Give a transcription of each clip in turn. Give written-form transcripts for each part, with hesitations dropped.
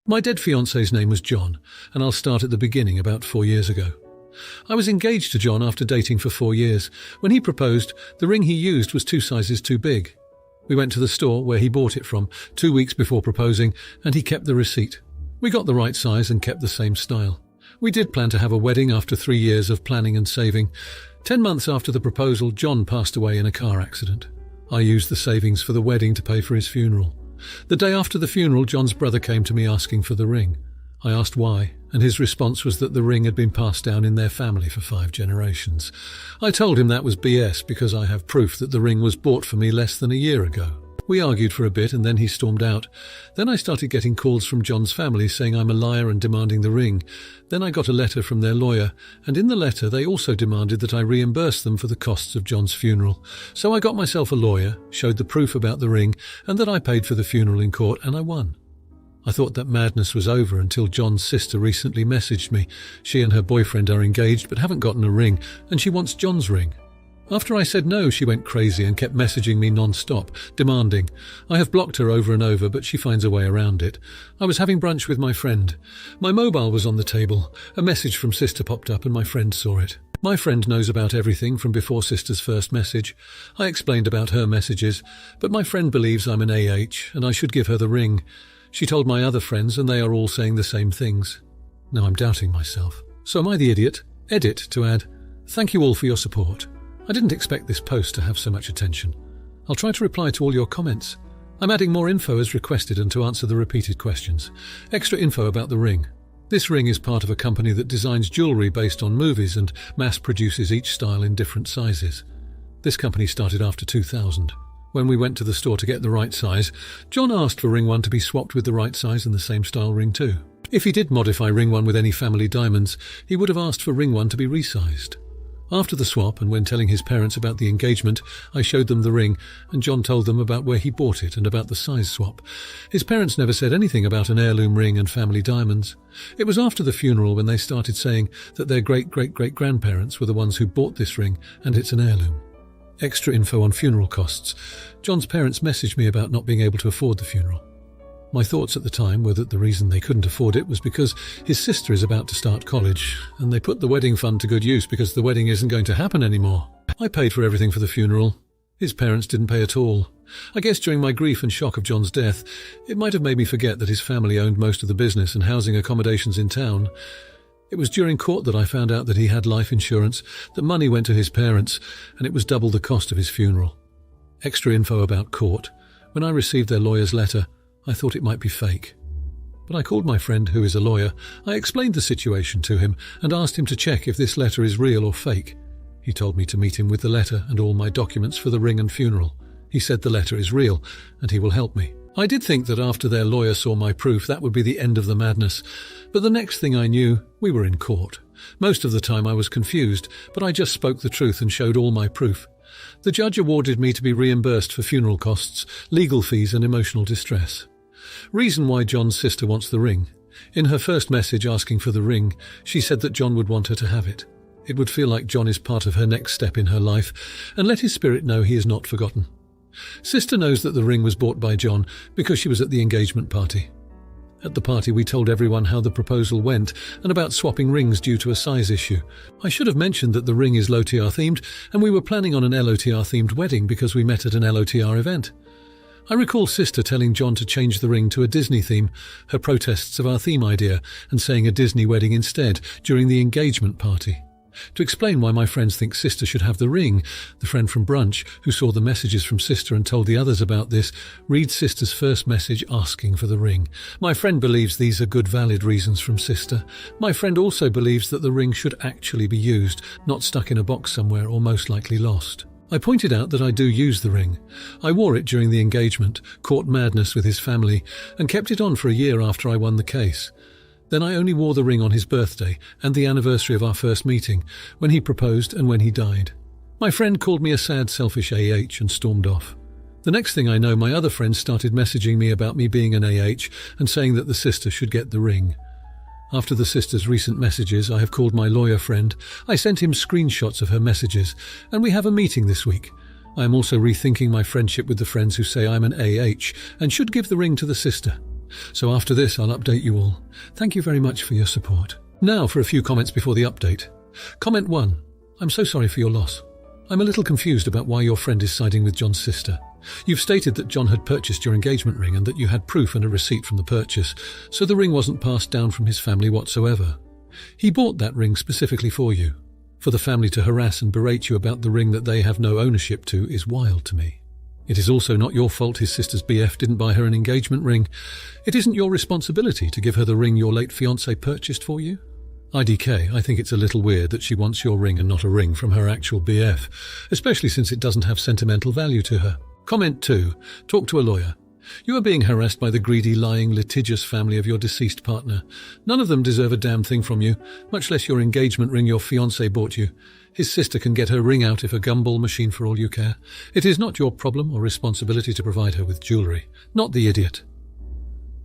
My dead fiancé's name was John, and I'll start at the beginning about 4 years ago. I was engaged to John after dating for 4 years. When he proposed, the ring he used was 2 sizes too big. We went to the store where he bought it from 2 weeks before proposing, and he kept the receipt. We got the right size and kept the same style. We did plan to have a wedding after 3 years of planning and saving. 10 months after the proposal, John passed away in a car accident. I used the savings for the wedding to pay for his funeral. The day after the funeral, John's brother came to me asking for the ring. I asked why, and his response was that the ring had been passed down in their family for 5 generations. I told him that was BS because I have proof that the ring was bought for me less than a year ago. We argued for a bit and then he stormed out. Then I started getting calls from John's family saying I'm a liar and demanding the ring. Then I got a letter from their lawyer, and in the letter they also demanded that I reimburse them for the costs of John's funeral. So I got myself a lawyer, showed the proof about the ring, and that I paid for the funeral in court, and I won. I thought that madness was over until John's sister recently messaged me. She and her boyfriend are engaged but haven't gotten a ring, and she wants John's ring. After I said no, she went crazy and kept messaging me non-stop, demanding. I have blocked her over and over, but she finds a way around it. I was having brunch with my friend. My mobile was on the table. A message from sister popped up and my friend saw it. My friend knows about everything from before sister's first message. I explained about her messages, but my friend believes I'm an AH and I should give her the ring. She told my other friends and they are all saying the same things. Now I'm doubting myself. So am I the idiot? Edit to add, "Thank you all for your support. I didn't expect this post to have so much attention. I'll try to reply to all your comments. I'm adding more info as requested and to answer the repeated questions. Extra info about the ring. This ring is part of a company that designs jewellery based on movies and mass produces each style in different sizes. This company started after 2000. When we went to the store to get the right size, John asked for ring 1 to be swapped with the right size and the same style ring 2. If he did modify ring 1 with any family diamonds, he would have asked for ring 1 to be resized. After the swap, and when telling his parents about the engagement, I showed them the ring, and John told them about where he bought it and about the size swap. His parents never said anything about an heirloom ring and family diamonds. It was after the funeral when they started saying that their great-great-great-grandparents were the ones who bought this ring, and it's an heirloom. Extra info on funeral costs. John's parents messaged me about not being able to afford the funeral. My thoughts at the time were that the reason they couldn't afford it was because his sister is about to start college, and they put the wedding fund to good use because the wedding isn't going to happen anymore. I paid for everything for the funeral. His parents didn't pay at all. I guess during my grief and shock of John's death, it might have made me forget that his family owned most of the business and housing accommodations in town. It was during court that I found out that he had life insurance, that money went to his parents, and it was double the cost of his funeral. Extra info about court. When I received their lawyer's letter, I thought it might be fake. But I called my friend, who is a lawyer. I explained the situation to him and asked him to check if this letter is real or fake. He told me to meet him with the letter and all my documents for the ring and funeral. He said the letter is real and he will help me. I did think that after their lawyer saw my proof, that would be the end of the madness. But the next thing I knew, we were in court. Most of the time I was confused, but I just spoke the truth and showed all my proof. The judge awarded me to be reimbursed for funeral costs, legal fees and emotional distress. Reason why John's sister wants the ring. In her first message asking for the ring, she said that John would want her to have it. It would feel like John is part of her next step in her life, and let his spirit know he is not forgotten. Sister knows that the ring was bought by John because she was at the engagement party. At the party we told everyone how the proposal went and about swapping rings due to a size issue. I should have mentioned that the ring is LOTR themed and we were planning on an LOTR themed wedding because we met at an LOTR event. I recall Sister telling John to change the ring to a Disney theme, her protests of our theme idea, and saying a Disney wedding instead during the engagement party. To explain why my friends think Sister should have the ring, the friend from brunch, who saw the messages from Sister and told the others about this, reads Sister's first message asking for the ring. My friend believes these are good valid reasons from Sister. My friend also believes that the ring should actually be used, not stuck in a box somewhere or most likely lost. I pointed out that I do use the ring. I wore it during the engagement, caught madness with his family, and kept it on for a year after I won the case. Then I only wore the ring on his birthday and the anniversary of our first meeting, when he proposed and when he died. My friend called me a sad, selfish AH and stormed off. The next thing I know, my other friends started messaging me about me being an AH and saying that the sister should get the ring. After the sister's recent messages, I have called my lawyer friend. I sent him screenshots of her messages, and we have a meeting this week. I am also rethinking my friendship with the friends who say I'm an AH and should give the ring to the sister. So after this, I'll update you all. Thank you very much for your support. Now for a few comments before the update. Comment 1. I'm so sorry for your loss. I'm a little confused about why your friend is siding with John's sister. You've stated that John had purchased your engagement ring and that you had proof and a receipt from the purchase, so the ring wasn't passed down from his family whatsoever. He bought that ring specifically for you. For the family to harass and berate you about the ring that they have no ownership to is wild to me. It is also not your fault his sister's BF didn't buy her an engagement ring. It isn't your responsibility to give her the ring your late fiancé purchased for you. IDK, I think it's a little weird that she wants your ring and not a ring from her actual BF, especially since it doesn't have sentimental value to her. Comment 2. Talk to a lawyer. You are being harassed by the greedy, lying, litigious family of your deceased partner. None of them deserve a damn thing from you, much less your engagement ring your fiancé bought you. His sister can get her ring out if a gumball machine for all you care. It is not your problem or responsibility to provide her with jewellery, not the idiot.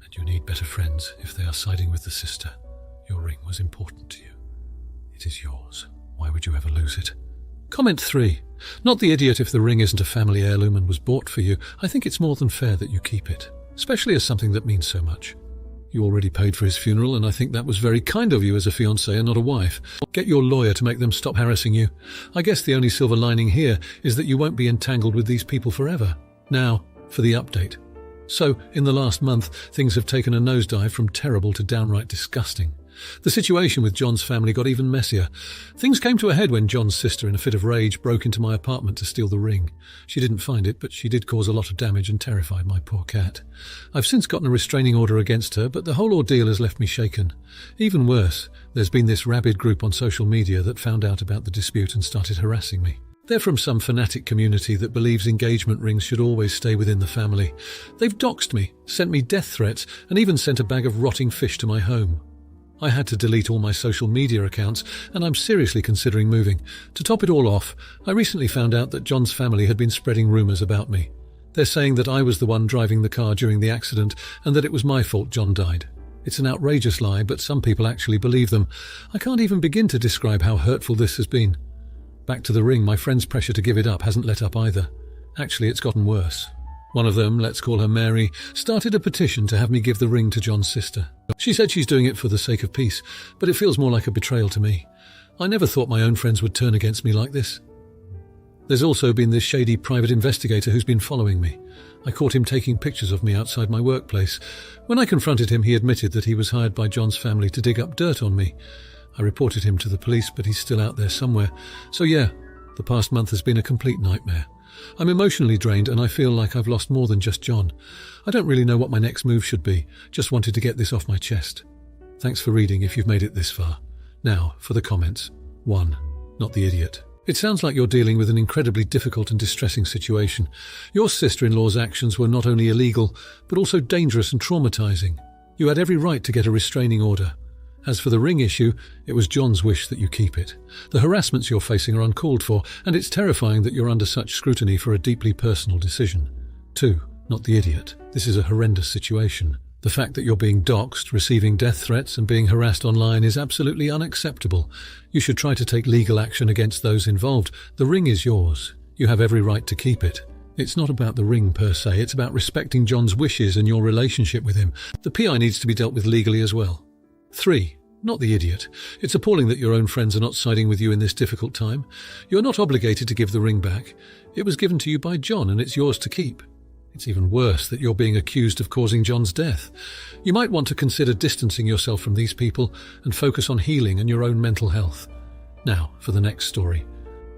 And you need better friends if they are siding with the sister. Your ring was important to you. It is yours. Why would you ever lose it? Comment 3. Not the idiot if the ring isn't a family heirloom and was bought for you. I think it's more than fair that you keep it, especially as something that means so much. You already paid for his funeral, and I think that was very kind of you as a fiancé and not a wife. Get your lawyer to make them stop harassing you. I guess the only silver lining here is that you won't be entangled with these people forever. Now, for the update. So, in the last month, things have taken a nosedive from terrible to downright disgusting. The situation with John's family got even messier. Things came to a head when John's sister, in a fit of rage, broke into my apartment to steal the ring. She didn't find it, but she did cause a lot of damage and terrified my poor cat. I've since gotten a restraining order against her, but the whole ordeal has left me shaken. Even worse, there's been this rabid group on social media that found out about the dispute and started harassing me. They're from some fanatic community that believes engagement rings should always stay within the family. They've doxed me, sent me death threats, and even sent a bag of rotting fish to my home. I had to delete all my social media accounts, and I'm seriously considering moving. To top it all off, I recently found out that John's family had been spreading rumours about me. They're saying that I was the one driving the car during the accident and that it was my fault John died. It's an outrageous lie, but some people actually believe them. I can't even begin to describe how hurtful this has been. Back to the ring, my friend's pressure to give it up hasn't let up either. Actually, it's gotten worse. One of them, let's call her Mary, started a petition to have me give the ring to John's sister. She said she's doing it for the sake of peace, but it feels more like a betrayal to me. I never thought my own friends would turn against me like this. There's also been this shady private investigator who's been following me. I caught him taking pictures of me outside my workplace. When I confronted him, he admitted that he was hired by John's family to dig up dirt on me. I reported him to the police, but he's still out there somewhere. So yeah, the past month has been a complete nightmare. I'm emotionally drained and I feel like I've lost more than just John. I don't really know what my next move should be. Just wanted to get this off my chest. Thanks for reading if you've made it this far. Now, for the comments. 1. Not the idiot. It sounds like you're dealing with an incredibly difficult and distressing situation. Your sister-in-law's actions were not only illegal, but also dangerous and traumatizing. You had every right to get a restraining order. As for the ring issue, it was John's wish that you keep it. The harassments you're facing are uncalled for, and it's terrifying that you're under such scrutiny for a deeply personal decision. 2. Not the idiot. This is a horrendous situation. The fact that you're being doxxed, receiving death threats, and being harassed online is absolutely unacceptable. You should try to take legal action against those involved. The ring is yours. You have every right to keep it. It's not about the ring per se, it's about respecting John's wishes and your relationship with him. The PI needs to be dealt with legally as well. 3. Not the idiot. It's appalling that your own friends are not siding with you in this difficult time. You're not obligated to give the ring back. It was given to you by John and it's yours to keep. It's even worse that you're being accused of causing John's death. You might want to consider distancing yourself from these people and focus on healing and your own mental health. Now, for the next story.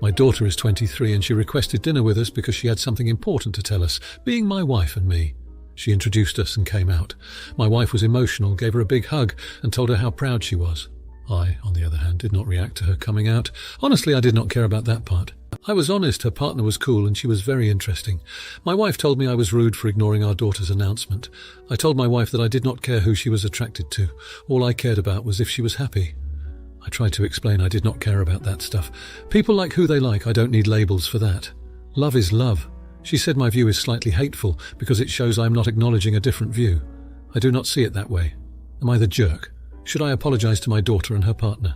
My daughter is 23 and she requested dinner with us because she had something important to tell us, being my wife and me. She introduced us and came out. My wife was emotional, gave her a big hug and told her how proud she was. I, on the other hand, did not react to her coming out. Honestly, I did not care about that part. I was honest, her partner was cool and she was very interesting. My wife told me I was rude for ignoring our daughter's announcement. I told my wife that I did not care who she was attracted to. All I cared about was if she was happy. I tried to explain I did not care about that stuff. People like who they like, I don't need labels for that. Love is love. She said my view is slightly hateful because it shows I am not acknowledging a different view. I do not see it that way. Am I the jerk? Should I apologize to my daughter and her partner?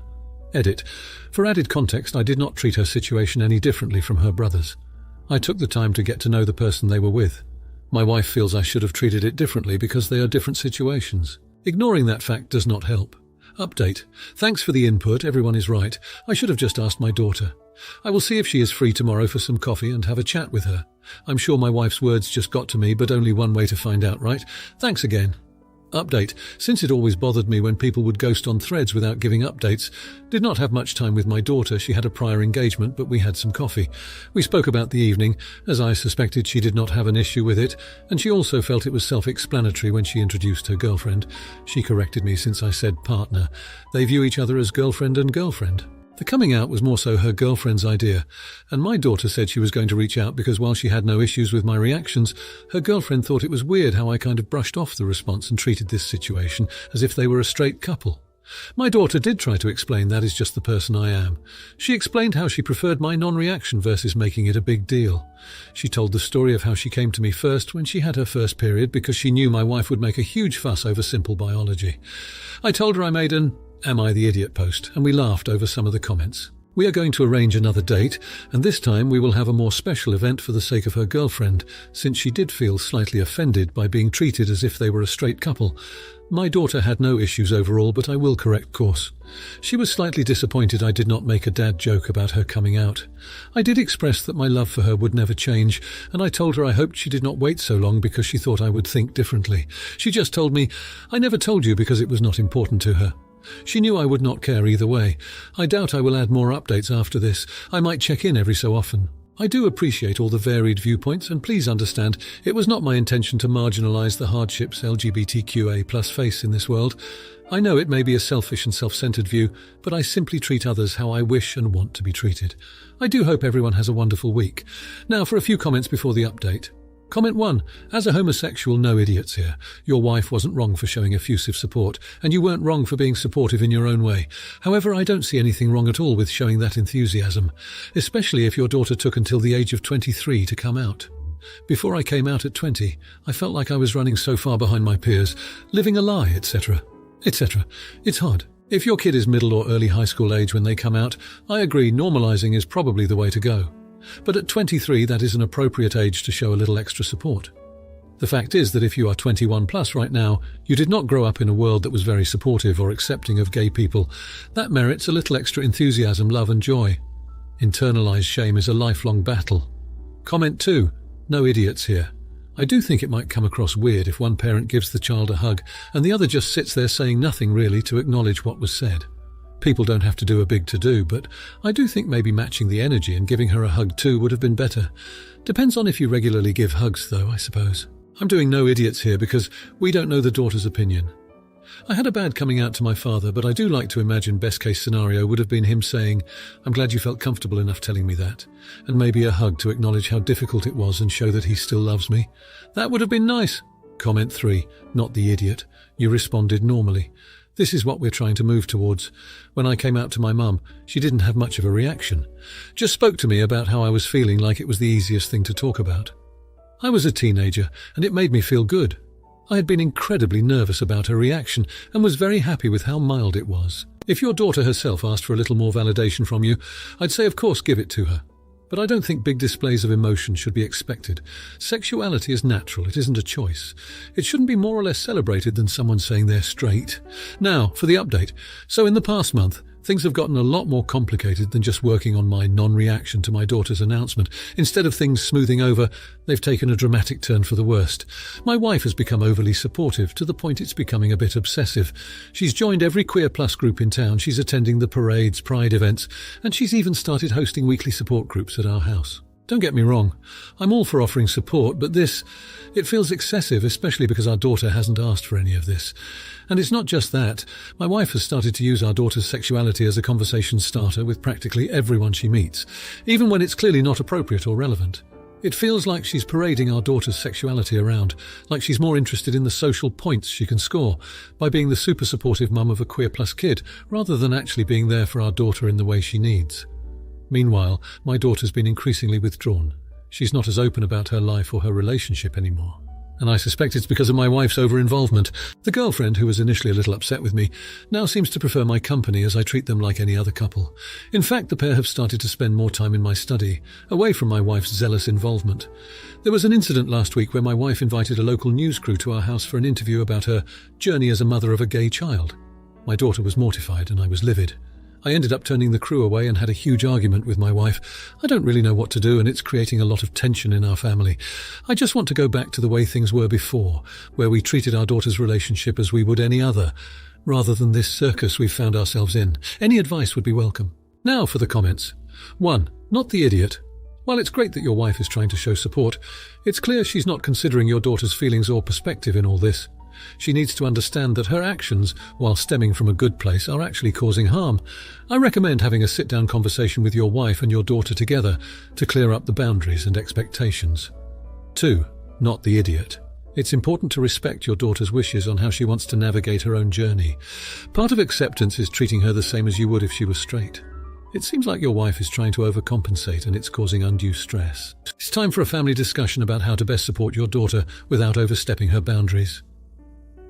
Edit. For added context, I did not treat her situation any differently from her brothers. I took the time to get to know the person they were with. My wife feels I should have treated it differently because they are different situations. Ignoring that fact does not help. Update. Thanks for the input, everyone is right. I should have just asked my daughter. I will see if she is free tomorrow for some coffee and have a chat with her. I'm sure my wife's words just got to me, but only one way to find out, right? Thanks again. Update. Since it always bothered me when people would ghost on threads without giving updates, did not have much time with my daughter. She had a prior engagement, but we had some coffee. We spoke about the evening, as I suspected she did not have an issue with it, and she also felt it was self-explanatory when she introduced her girlfriend. She corrected me since I said partner. They view each other as girlfriend and girlfriend. The coming out was more so her girlfriend's idea, and my daughter said she was going to reach out because while she had no issues with my reactions, her girlfriend thought it was weird how I kind of brushed off the response and treated this situation as if they were a straight couple. My daughter did try to explain that is just the person I am. She explained how she preferred my non-reaction versus making it a big deal. She told the story of how she came to me first when she had her first period because she knew my wife would make a huge fuss over simple biology. I told her I made an "Am I the idiot?" post, and we laughed over some of the comments. We are going to arrange another date, and this time we will have a more special event for the sake of her girlfriend, since she did feel slightly offended by being treated as if they were a straight couple. My daughter had no issues overall, but I will correct course. She was slightly disappointed I did not make a dad joke about her coming out. I did express that my love for her would never change, and I told her I hoped she did not wait so long because she thought I would think differently. She just told me, "I never told you because it was not important to her." She knew I would not care either way. I doubt I will add more updates after this. I might check in every so often. I do appreciate all the varied viewpoints, and please understand, it was not my intention to marginalize the hardships LGBTQA+ face in this world. I know it may be a selfish and self-centered view, but I simply treat others how I wish and want to be treated. I do hope everyone has a wonderful week. Now for a few comments before the update. Comment 1. As a homosexual, no idiots here. Your wife wasn't wrong for showing effusive support, and you weren't wrong for being supportive in your own way. However, I don't see anything wrong at all with showing that enthusiasm, especially if your daughter took until the age of 23 to come out. Before I came out at 20, I felt like I was running so far behind my peers, living a lie, etc. etc. It's hard. If your kid is middle or early high school age when they come out, I agree normalizing is probably the way to go. But at 23, that is an appropriate age to show a little extra support. The fact is that if you are 21 plus right now, you did not grow up in a world that was very supportive or accepting of gay people. That merits a little extra enthusiasm, love and joy. Internalized shame is a lifelong battle. Comment 2. No idiots here. I do think it might come across weird if one parent gives the child a hug and the other just sits there saying nothing really to acknowledge what was said. People don't have to do a big to-do, but I do think maybe matching the energy and giving her a hug too would have been better. Depends on if you regularly give hugs though, I suppose. I'm doing no idiots here because we don't know the daughter's opinion. I had a bad coming out to my father, but I do like to imagine best case scenario would have been him saying, "I'm glad you felt comfortable enough telling me that," and maybe a hug to acknowledge how difficult it was and show that he still loves me. That would have been nice. Comment 3. Not the idiot. You responded normally. This is what we're trying to move towards. When I came out to my mum, she didn't have much of a reaction. Just spoke to me about how I was feeling like it was the easiest thing to talk about. I was a teenager, and it made me feel good. I had been incredibly nervous about her reaction and was very happy with how mild it was. If your daughter herself asked for a little more validation from you, I'd say of course give it to her. But I don't think big displays of emotion should be expected. Sexuality is natural, it isn't a choice. It shouldn't be more or less celebrated than someone saying they're straight. Now, for the update. So in the past month, things have gotten a lot more complicated than just working on my non-reaction to my daughter's announcement. Instead of things smoothing over, they've taken a dramatic turn for the worst. My wife has become overly supportive, to the point it's becoming a bit obsessive. She's joined every queer plus group in town, she's attending the parades, pride events, and she's even started hosting weekly support groups at our house. Don't get me wrong, I'm all for offering support, but it feels excessive, especially because our daughter hasn't asked for any of this. And it's not just that. My wife has started to use our daughter's sexuality as a conversation starter with practically everyone she meets, even when it's clearly not appropriate or relevant. It feels like she's parading our daughter's sexuality around, like she's more interested in the social points she can score by being the super supportive mum of a queer plus kid, rather than actually being there for our daughter in the way she needs. Meanwhile, my daughter's been increasingly withdrawn. She's not as open about her life or her relationship anymore. and I suspect it's because of my wife's over-involvement. The girlfriend, who was initially a little upset with me, now seems to prefer my company as I treat them like any other couple. In fact, the pair have started to spend more time in my study, away from my wife's zealous involvement. There was an incident last week where my wife invited a local news crew to our house for an interview about her journey as a mother of a gay child. My daughter was mortified and I was livid. I ended up turning the crew away and had a huge argument with my wife. I don't really know what to do, and it's creating a lot of tension in our family. I just want to go back to the way things were before, where we treated our daughter's relationship as we would any other, rather than this circus we've found ourselves in. Any advice would be welcome. Now for the comments. 1. Not the idiot. While it's great that your wife is trying to show support, it's clear she's not considering your daughter's feelings or perspective in all this. She needs to understand that her actions, while stemming from a good place, are actually causing harm. I recommend having a sit-down conversation with your wife and your daughter together to clear up the boundaries and expectations. 2. Not the idiot. It's important to respect your daughter's wishes on how she wants to navigate her own journey. Part of acceptance is treating her the same as you would if she was straight. It seems like your wife is trying to overcompensate and it's causing undue stress. It's time for a family discussion about how to best support your daughter without overstepping her boundaries.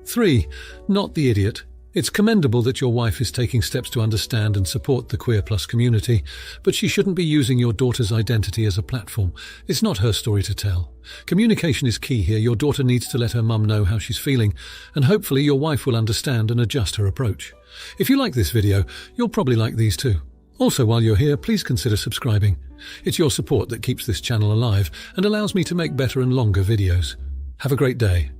3. Not the idiot. It's commendable that your wife is taking steps to understand and support the Queer Plus community, but she shouldn't be using your daughter's identity as a platform. It's not her story to tell. Communication is key here. Your daughter needs to let her mum know how she's feeling, and hopefully your wife will understand and adjust her approach. If you like this video, you'll probably like these too. Also, while you're here, please consider subscribing. It's your support that keeps this channel alive and allows me to make better and longer videos. Have a great day.